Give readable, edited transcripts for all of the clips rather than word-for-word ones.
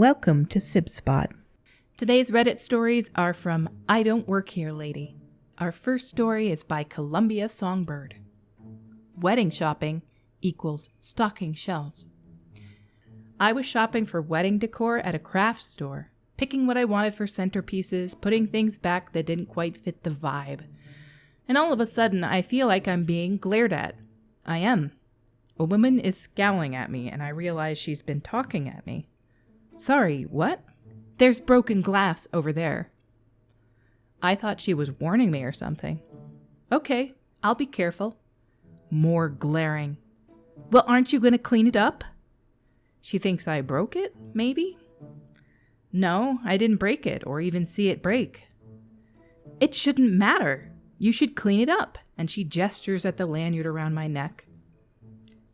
Welcome to Sib Spot. Today's Reddit stories are from IDontWorkHereLady. Our first story is by Columbia Songbird. Wedding shopping equals stocking shelves. I was shopping for wedding decor at a craft store, picking what I wanted for centerpieces, putting things back that didn't quite fit the vibe. And all of a sudden, I feel like I'm being glared at. I am. A woman is scowling at me, and I realize she's been talking at me. Sorry, what? There's broken glass over there. I thought she was warning me or something. Okay, I'll be careful. More glaring. Well, aren't you going to clean it up? She thinks I broke it, maybe? No, I didn't break it or even see it break. It shouldn't matter. You should clean it up. And she gestures at the lanyard around my neck.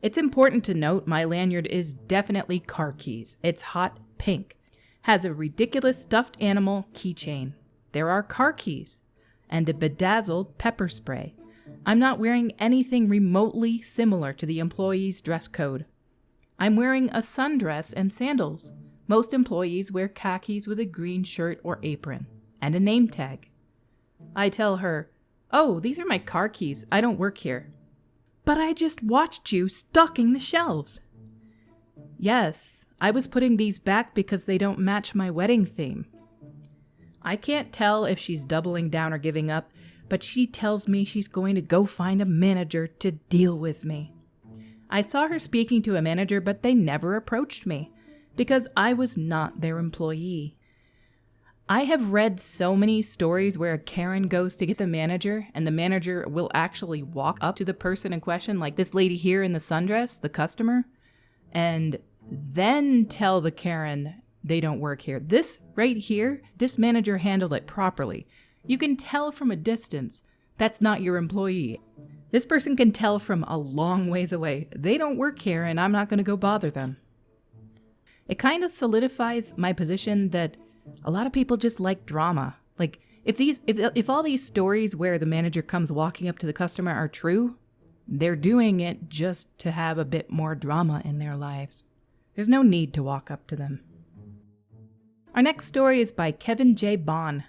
It's important to note my lanyard is definitely car keys. It's hot pink. Has a ridiculous stuffed animal keychain. There are car keys. And a bedazzled pepper spray. I'm not wearing anything remotely similar to the employee's dress code. I'm wearing a sundress and sandals. Most employees wear khakis with a green shirt or apron. And a name tag. I tell her, "Oh, these are my car keys. I don't work here." "But I just watched you stocking the shelves." "Yes, I was putting these back because they don't match my wedding theme." I can't tell if she's doubling down or giving up, but she tells me she's going to go find a manager to deal with me. I saw her speaking to a manager, but they never approached me because I was not their employee. I have read so many stories where a Karen goes to get the manager and the manager will actually walk up to the person in question, like this lady here in the sundress, the customer, and then tell the Karen they don't work here. This right here, this manager handled it properly. You can tell from a distance that's not your employee. This person can tell from a long ways away. They don't work here and I'm not going to go bother them. It kind of solidifies my position that a lot of people just like drama. Like, if all these stories where the manager comes walking up to the customer are true, they're doing it just to have a bit more drama in their lives. There's no need to walk up to them. Our next story is by Kevin J. Bond.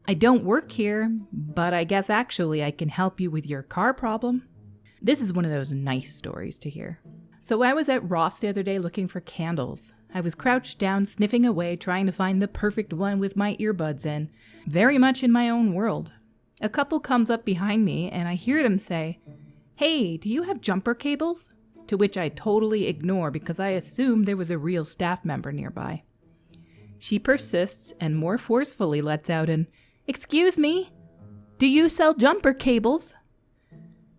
I don't work here, but I guess actually I can help you with your car problem. This is one of those nice stories to hear. So I was at Ross the other day looking for candles. I was crouched down, sniffing away, trying to find the perfect one with my earbuds in, very much in my own world. A couple comes up behind me, and I hear them say, "Hey, do you have jumper cables?" To which I totally ignore because I assume there was a real staff member nearby. She persists and more forcefully lets out an, "Excuse me, do you sell jumper cables?"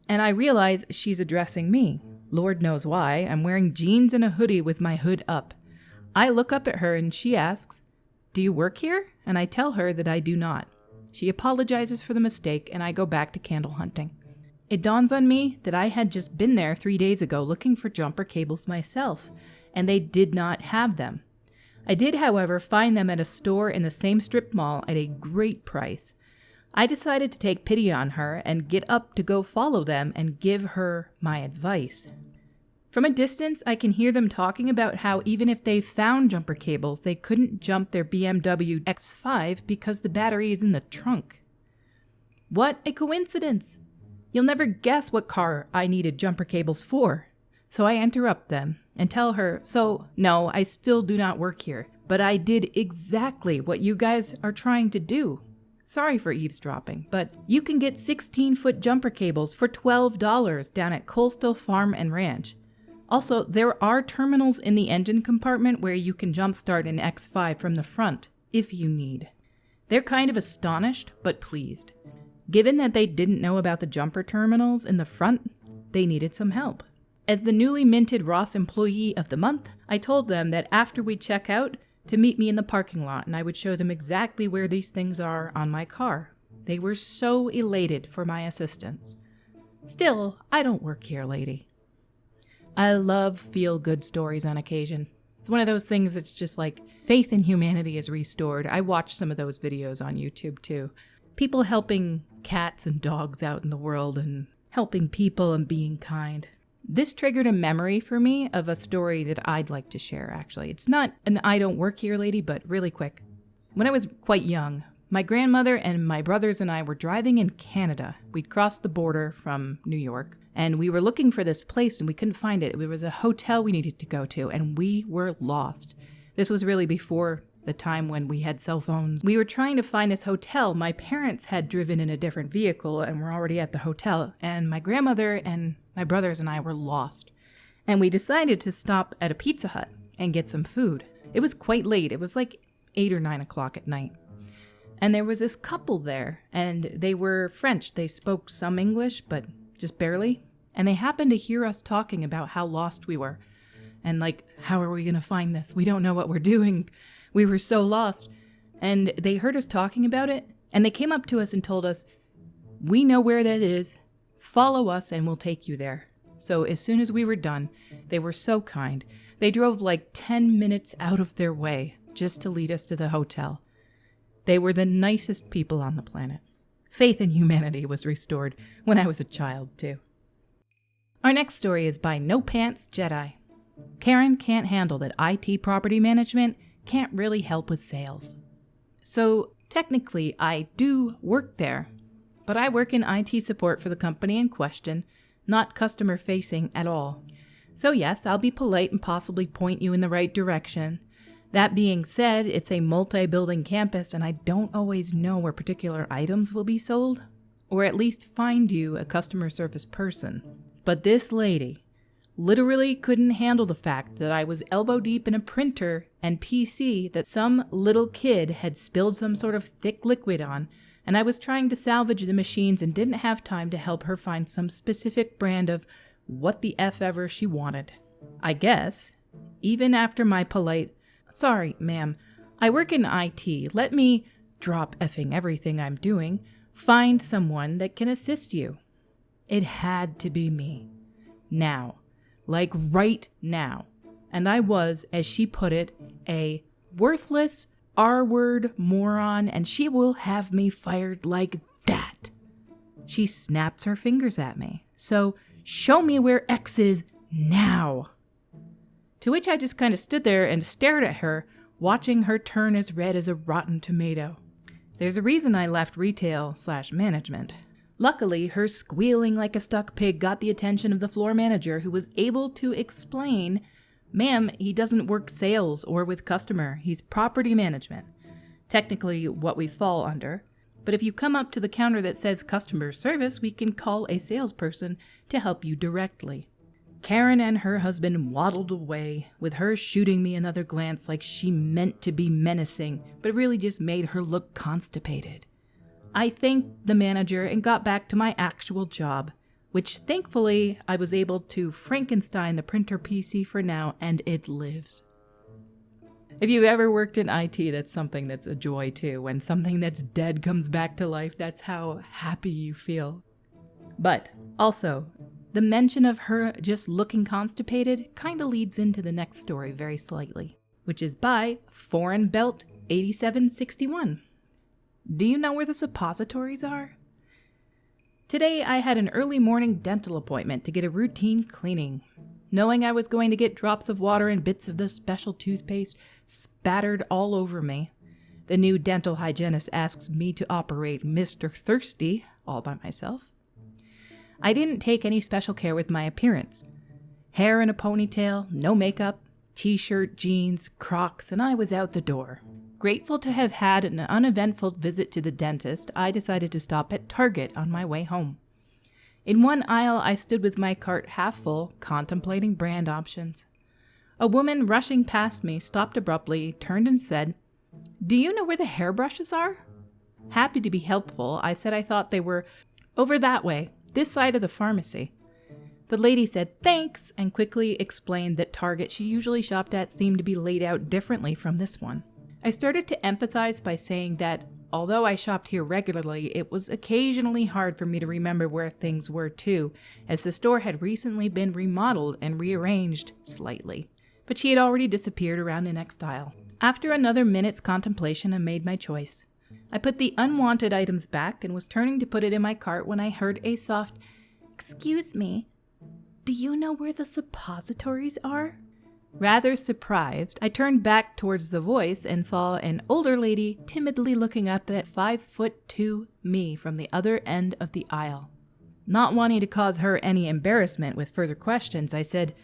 And I realize she's addressing me. Lord knows why. I'm wearing jeans and a hoodie with my hood up. I look up at her and she asks, "Do you work here?" And I tell her that I do not. She apologizes for the mistake and I go back to candle hunting. It dawns on me that I had just been there 3 days ago looking for jumper cables myself, and they did not have them. I did, however, find them at a store in the same strip mall at a great price. I decided to take pity on her and get up to go follow them and give her my advice. From a distance, I can hear them talking about how even if they found jumper cables, they couldn't jump their BMW X5 because the battery is in the trunk. What a coincidence! You'll never guess what car I needed jumper cables for. So I interrupt them and tell her, "So, no, I still do not work here, but I did exactly what you guys are trying to do. Sorry for eavesdropping, but you can get 16-foot jumper cables for $12 down at Coastal Farm and Ranch. Also, there are terminals in the engine compartment where you can jumpstart an X5 from the front, if you need." They're kind of astonished, but pleased. Given that they didn't know about the jumper terminals in the front, they needed some help. As the newly minted Ross Employee of the Month, I told them that after we check out, to meet me in the parking lot and I would show them exactly where these things are on my car. They were so elated for my assistance. Still, I don't work here, lady. I love feel-good stories on occasion. It's one of those things that's just like faith in humanity is restored. I watch some of those videos on YouTube too. People helping cats and dogs out in the world and helping people and being kind. This triggered a memory for me of a story that I'd like to share, actually. It's not an I don't work here lady, but really quick. When I was quite young, my grandmother and my brothers and I were driving in Canada. We'd crossed the border from New York, and we were looking for this place, and we couldn't find it. It was a hotel we needed to go to, and we were lost. This was really before the time when we had cell phones. We were trying to find this hotel. My parents had driven in a different vehicle and were already at the hotel, and my grandmother and my brothers and I were lost. And we decided to stop at a Pizza Hut and get some food. It was quite late. It was like 8 or 9 o'clock at night. And there was this couple there, and they were French. They spoke some English, but just barely. And they happened to hear us talking about how lost we were. And like, how are we going to find this? We don't know what we're doing. We were so lost. And they heard us talking about it, and they came up to us and told us, "We know where that is. Follow us and we'll take you there." So as soon as we were done, they were so kind. They drove like 10 minutes out of their way just to lead us to the hotel. They were the nicest people on the planet. Faith in humanity was restored when I was a child, too. Our next story is by No Pants Jedi. Karen can't handle that IT property management can't really help with sales. So technically, I do work there, but I work in IT support for the company in question, not customer facing at all. So yes, I'll be polite and possibly point you in the right direction. That being said, it's a multi-building campus and I don't always know where particular items will be sold, or at least find you a customer service person. But this lady literally couldn't handle the fact that I was elbow deep in a printer and PC that some little kid had spilled some sort of thick liquid on, and I was trying to salvage the machines and didn't have time to help her find some specific brand of what the F ever she wanted. I guess, even after my polite, "Sorry, ma'am, I work in IT, let me drop effing everything I'm doing, find someone that can assist you." It had to be me. Now. Like right now. And I was, as she put it, a worthless R-word moron, and she will have me fired like that. She snaps her fingers at me. So, show me where X is now. To which I just kind of stood there and stared at her, watching her turn as red as a rotten tomato. There's a reason I left retail/management. Luckily, her squealing like a stuck pig got the attention of the floor manager, who was able to explain, "Ma'am, he doesn't work sales or with customer. He's property management. Technically what we fall under. But if you come up to the counter that says customer service, we can call a salesperson to help you directly." Karen and her husband waddled away, with her shooting me another glance like she meant to be menacing, but really just made her look constipated. I thanked the manager and got back to my actual job, which thankfully I was able to Frankenstein the printer PC for now, and it lives. If you've ever worked in IT, that's something that's a joy too. When something that's dead comes back to life, that's how happy you feel. But also, the mention of her just looking constipated kind of leads into the next story very slightly, which is by Foreign Belt 8761. Do you know where the suppositories are? Today I had an early morning dental appointment to get a routine cleaning. Knowing I was going to get drops of water and bits of the special toothpaste spattered all over me, the new dental hygienist asks me to operate Mr. Thirsty all by myself. I didn't take any special care with my appearance. Hair in a ponytail, no makeup, t-shirt, jeans, Crocs, and I was out the door. Grateful to have had an uneventful visit to the dentist, I decided to stop at Target on my way home. In one aisle, I stood with my cart half full, contemplating brand options. A woman rushing past me stopped abruptly, turned and said, "Do you know where the hairbrushes are?" Happy to be helpful, I said I thought they were over that way, this side of the pharmacy. The lady said thanks and quickly explained that Target she usually shopped at seemed to be laid out differently from this one. I started to empathize by saying that, although I shopped here regularly, it was occasionally hard for me to remember where things were too, as the store had recently been remodeled and rearranged slightly. But she had already disappeared around the next aisle. After another minute's contemplation, I made my choice. I put the unwanted items back and was turning to put it in my cart when I heard a soft, "Excuse me." "Do you know where the suppositories are?" Rather surprised, I turned back towards the voice and saw an older lady timidly looking up at 5'2" me from the other end of the aisle. Not wanting to cause her any embarrassment with further questions, I said,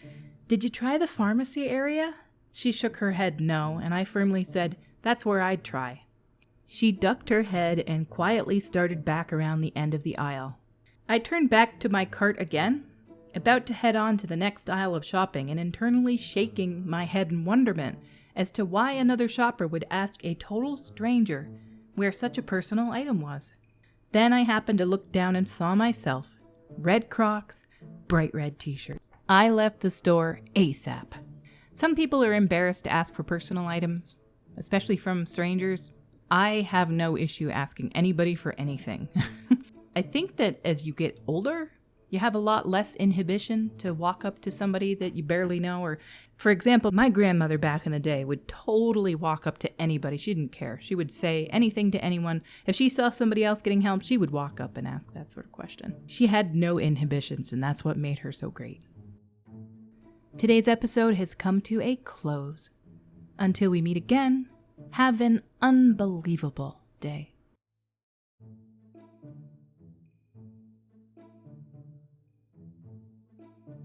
"Did you try the pharmacy area?" She shook her head no, and I firmly said, "That's where I'd try." She ducked her head and quietly started back around the end of the aisle. I turned back to my cart again, about to head on to the next aisle of shopping and internally shaking my head in wonderment as to why another shopper would ask a total stranger where such a personal item was. Then I happened to look down and saw myself, red Crocs, bright red t-shirt. I left the store ASAP. Some people are embarrassed to ask for personal items, especially from strangers. I have no issue asking anybody for anything. I think that as you get older, you have a lot less inhibition to walk up to somebody that you barely know. Or, for example, my grandmother back in the day would totally walk up to anybody. She didn't care. She would say anything to anyone. If she saw somebody else getting help, she would walk up and ask that sort of question. She had no inhibitions, and that's what made her so great. Today's episode has come to a close. Until we meet again, have an unbelievable day.